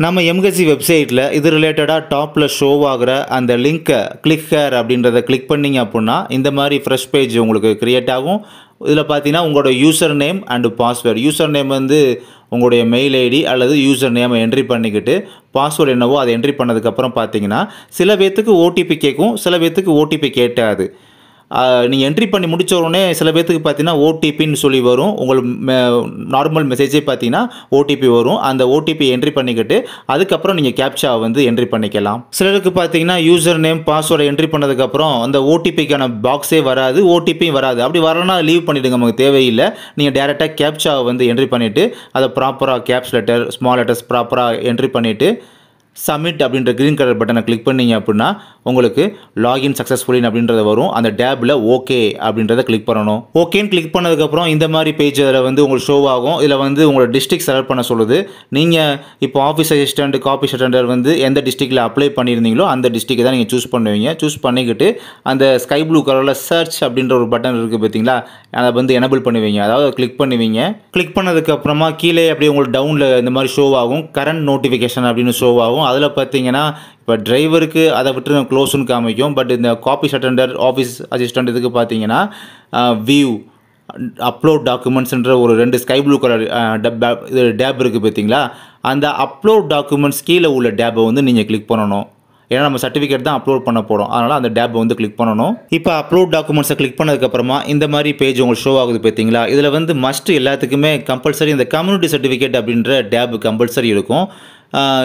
நம்ம எம்கசி வெப்சைட்டில் இது ரிலேட்டடாக டாப்பில் ஷோ ஆகிற அந்த லிங்க்கை கிளிக் ஹேர் அப்படின்றத கிளிக் பண்ணிங்க அப்படின்னா இந்த மாதிரி ஃப்ரெஷ் பேஜ் உங்களுக்கு க்ரியேட் ஆகும். இதில் பார்த்தீங்கன்னா உங்களோட user name and password. User name வந்து உங்களுடைய மெயில் ஐடி அல்லது யூசர் நேமை என்ட்ரி பண்ணிக்கிட்டு பாஸ்வேர்டு என்னவோ அதை என்ட்ரி பண்ணதுக்கப்புறம் பார்த்தீங்கன்னா சில பேர்த்துக்கு ஓடிபி கேட்கும், சில பேர்த்துக்கு ஓடிபி கேட்டாது. நீங்கள் என்ட்ரி பண்ணி முடித்த உடனே சில பேர்த்துக்கு பார்த்தீங்கன்னா ஓடிபின்னு சொல்லி வரும். உங்களுக்கு நார்மல் மெசேஜே பார்த்தீங்கன்னா ஓடிபி வரும். அந்த ஓடிபி என்ட்ரி பண்ணிக்கிட்டு அதுக்கப்புறம் நீங்கள் கேப்சா வந்து என்ட்ரி பண்ணிக்கலாம். சிலருக்கு பார்த்தீங்கன்னா யூசர் நேம் பாஸ்வேர்டை என்ட்ரி பண்ணதுக்கப்புறம் அந்த ஓடிபிக்கான பாக்ஸே வராது, ஓடிபியும் வராது. அப்படி வரலன்னா லீவ் பண்ணிவிடுங்க, நமக்கு தேவையில்லை. நீங்கள் டேரெக்டாக கேப்சாவை வந்து என்ட்ரி பண்ணிவிட்டு அதை ப்ராப்பராக கேப்ஸ் லெட்டர் ஸ்மால் லெட்டர்ஸ் ப்ராப்பராக என்ட்ரி பண்ணிவிட்டு சப்மிட் அப்படின்ற க்ரீன் கலர் பட்டனை கிளிக் பண்ணிங்க அப்படின்னா உங்களுக்கு லாகின் சக்ஸஸ்ஃபுல்லி அப்படின்றது வரும். அந்த டேப்பில் ஓகே அப்படின்றத கிளிக் பண்ணணும். ஓகேன்னு கிளிக் பண்ணதுக்கப்புறம் இந்த மாதிரி பேஜ் அதில் வந்து உங்களுக்கு ஷோ ஆகும். இதில் வந்து உங்களோட டிஸ்ட்ரிக்ட் செலக்ட் பண்ண சொல்லுது. நீங்கள் இப்போ ஆஃபீஸ் அசிஸ்டண்ட் காப்பி அட்டெண்டர் வந்து எந்த டிஸ்ட்ரிக்டில் அப்ளை பண்ணியிருந்தீங்களோ அந்த டிஸ்ட்ரிக்டை தான் நீங்கள் சூஸ் பண்ணுவீங்க. சூஸ் பண்ணிக்கிட்டு அந்த ஸ்கை ப்ளூ கலரில் சர்ச் அப்படின்ற ஒரு பட்டன் இருக்குது பார்த்தீங்களா, அதை வந்து எனபிள் பண்ணுவீங்க, அதாவது கிளிக் பண்ணுவீங்க. கிளிக் பண்ணதுக்கப்புறமா கீழே அப்படியே உங்களுக்கு டவுனில் இந்த மாதிரி ஷோ ஆகும், கரண்ட் நோட்டிஃபிகேஷன் அப்படின்னு ஷோ ஆகும். அதில் பார்த்தீங்கன்னா இப்போ டிரைவருக்கு அதை விட்டு க்ளோஸ்னு காமிக்கும். பட் இந்த காப்பி அட்டெண்டர் ஆஃபீஸ் அசிஸ்டண்ட் இதுக்கு பார்த்தீங்கன்னா வியூ அப்லோட் டாக்குமெண்ட்ஸ்ன்ற ஒரு 2 ஸ்கை ப்ளூ கலர் இது டேப் இருக்குது பார்த்தீங்களா, அந்த அப்லோட் டாக்குமெண்ட்ஸ் கீழே உள்ள டேப்பை வந்து நீங்கள் கிளிக் பண்ணணும். ஏன்னா நம்ம சர்டிஃபிகேட் தான் அப்லோட் பண்ண போகிறோம், அதனால் அந்த டேப்பை வந்து கிளிக் பண்ணணும். இப்போ அப்லோட் டாக்குமெண்ட்ஸை கிளிக் பண்ணதுக்கப்புறமா இந்த மாதிரி பேஜ் உங்களுக்கு ஷோ ஆகுது பார்த்தீங்களா. இதில் வந்து மஸ்ட் எல்லாத்துக்குமே கம்பல்சரி இந்த கம்யூனிட்டி சர்டிஃபிகேட் அப்படின்ற டேப் கம்பல்சரி இருக்கும்.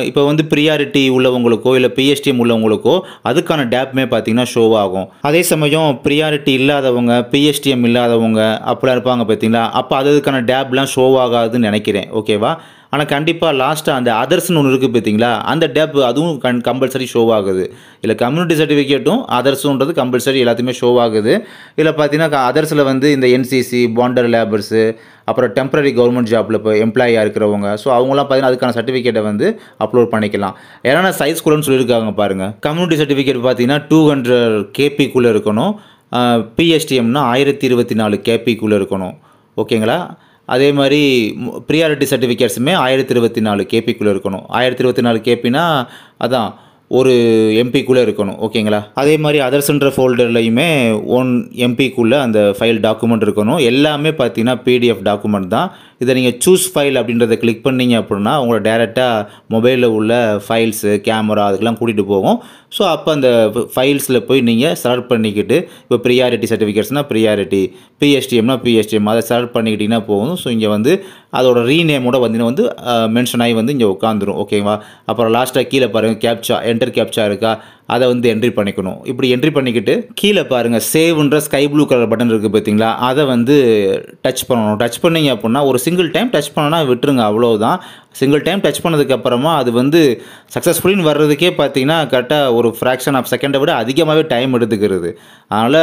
இப்போ வந்து ப்ரியாரிட்டி உள்ளவங்களுக்கோ இல்லை பிஎஸ்டிஎம் உள்ளவங்களுக்கோ அதுக்கான டேப்புமே பார்த்தீங்கன்னா ஷோ ஆகும். அதே சமயம் ப்ரியாரிட்டி இல்லாதவங்க பிஎஸ்டிஎம் இல்லாதவங்க அப்படிலாம் இருப்பாங்க பார்த்தீங்களா, அப்போ அதுக்கான டேப்லாம் ஷோ ஆகாதுன்னு நினைக்கிறேன். ஓகேவா? ஆனால் கண்டிப்பாக லாஸ்ட்டாக அந்த அதர்ஸ்னு ஒன்று இருக்குது பார்த்தீங்களா, அந்த டேப் அதுவும் கம்பல்சரி ஷோ ஆகுது. இல்லை கம்யூனிட்டி சர்டிஃபிகேட்டும் அதர்ஸுன்றது கம்பல்சரி எல்லாத்தையுமே ஷோ ஆகுது. இதில் பார்த்தீங்கன்னா அதர்ஸில் வந்து இந்த என்சிசி பாண்டர் லேபர்ஸு அப்புறம் டெம்பரரி கவர்மெண்ட் ஜாப்பில் இப்போ எம்ப்ளாயாக இருக்கிறவங்க, ஸோ அவங்களாம் பார்த்தீங்கன்னா அதுக்கான சர்டிஃபிகேட்டை வந்து அப்லோட் பண்ணிக்கலாம். ஏன்னா சைஸ் கூடன்னு சொல்லியிருக்காங்க பாருங்கள். கம்யூனிட்டி சர்டிஃபிகேட் பார்த்தீங்கன்னா 200 கேபிக்குள்ளே இருக்கணும், பிஎஸ்டிஎம்னா 1024 கேபிக்குள்ளே இருக்கணும். ஓகேங்களா? அதே மாதிரி ப்ரியாரிட்டி சர்டிஃபிகேட்ஸுமே 1024 கேபிக்குள்ளே இருக்கணும். 1024 கேபினா அதான் ஒரு எம்பிக்குள்ளே இருக்கணும். ஓகேங்களா? அதே மாதிரி அதர்ஸ்ன்ற ஃபோல்டர்லையுமே 1 எம்பிக்குள்ளே அந்த ஃபைல் டாக்குமெண்ட் இருக்கணும். எல்லாமே பார்த்தீங்கன்னா பிடிஎஃப் டாக்குமெண்ட் தான். இதை நீங்கள் சூஸ் ஃபைல் அப்படின்றத கிளிக் பண்ணிங்க அப்படின்னா உங்களை டேரெக்டாக மொபைலில் உள்ள ஃபைல்ஸு கேமரா அதுக்கெல்லாம் கூட்டிகிட்டு போகும். ஸோ அப்போ அந்த ஃபைல்ஸில் போய் நீங்கள் செலக்ட் பண்ணிக்கிட்டு இப்போ ப்ரியாரிட்டி சர்டிஃபிகேட்ஸ்னால் ப்ரியாரிட்டி, பிஎஸ்டிஎம்னா பிஎஸ்டிஎம் அதை செலக்ட் பண்ணிக்கிட்டிங்கன்னா போகும். ஸோ இங்கே வந்து அதோட ரீநேமோட வந்து மென்ஷன் ஆகி வந்து இங்கே உட்காந்துரும். ஓகேவா? அப்புறம் லாஸ்ட்டாக கீழே பாருங்கள் கேப்சா என்டர் கேப்சா இருக்கா, அதை வந்து என்ட்ரி பண்ணிக்கணும். இப்படி என்ட்ரி பண்ணிக்கிட்டு கீழே பாருங்கள் சேவ்ன்ற ஸ்கை ப்ளூ கலர் பட்டன் இருக்குது பார்த்தீங்களா, அதை வந்து டச் பண்ணணும். டச் பண்ணிங்க அப்படின்னா ஒரு சிங்கிள் டைம் டச் பண்ணனா விட்டுருங்க, அவ்வளோதான். சிங்கிள் டைம் டச் பண்ணதுக்கப்புறமா அது வந்து சக்ஸஸ்ஃபுல்லின்னு வர்றதுக்கே பார்த்தீங்கன்னா கரெக்டாக ஒரு ஃப்ராக்ஷன் ஆஃப் செகண்டை விட அதிகமாகவே டைம் எடுத்துக்கிறது. அதனால்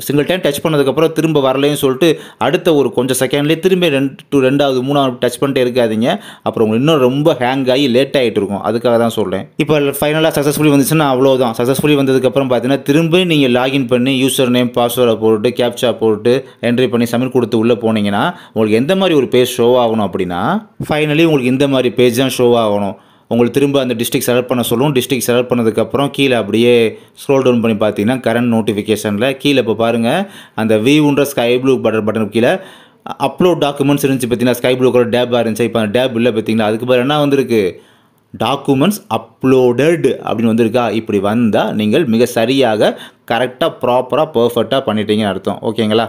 சிங்கிள் டைம் டச் பண்ணதுக்கப்புறம் திரும்ப வரலைன்னு சொல்லிட்டு அடுத்த ஒரு கொஞ்சம் செகண்ட்லேயே திரும்பி 2வது 3வது டச் பண்ணிட்டே இருக்காதிங்க. அப்புறம் உங்களுக்கு இன்னும் ரொம்ப ஹேங் ஆகி லேட் ஆகிட்டு இருக்கும். அதுக்காக தான் சொல்கிறேன். இப்போ ஃபைனலாக சக்ஸஸ்ஃபுல்லி வந்துச்சுன்னா அவ்வளோதான். சக்ஸஸ்ஃபுல்லி வந்ததுக்கப்புறம் பார்த்தீங்கன்னா திரும்ப நீங்கள் லாகின் பண்ணி யூசர் நேம் பாஸ்வேர்டை போட்டு கேப்சா போட்டு என்ட்ரி பண்ணி சப்மிட் கொடுத்து உள்ளே போனீங்கன்னா உங்களுக்கு எந்த மாதிரி ஒரு பேஜ் ஷோ ஆகணும் அப்படின்னா ஃபைனலி உங்களுக்கு இந்த மாதிரி பேஜ் தான் ஷோ ஆகணும். உங்களுக்கு திரும்ப அந்த டிஸ்ட்ரிக்ட் செலக்ட் பண்ண சொல்லும். டிஸ்ட்ரிக்ட் செலக்ட் பண்ணதுக்கப்புறம் கீழே அப்படியே ஸ்க்ரோல் டவுன் பண்ணி பார்த்தீங்கன்னா கரண்ட் நோட்டிஃபிகேஷனில் கீழே இப்போ பாருங்கள் அந்த வியூன்ற ஸ்கை ப்ளூ பட்டனுக்கு கீழே அப்லோட் டாக்குமெண்ட்ஸ் இருந்துச்சு பார்த்தீங்கன்னா ஸ்கை ப்ளூ கலர் டேப்பாக இருந்துச்சு. இப்போ அந்த டேப் இல்லை பார்த்தீங்களா, அதுக்கு பதில் என்ன வந்திருக்கு டாக்குமெண்ட்ஸ் அப்லோடட் அப்படின்னு வந்திருக்கா. இப்படி வந்தால் நீங்கள் மிக சரியாக கரெக்டாக ப்ராப்பராக பர்ஃபெக்டாக பண்ணிட்டீங்கன்னு அர்த்தம். ஓகேங்களா?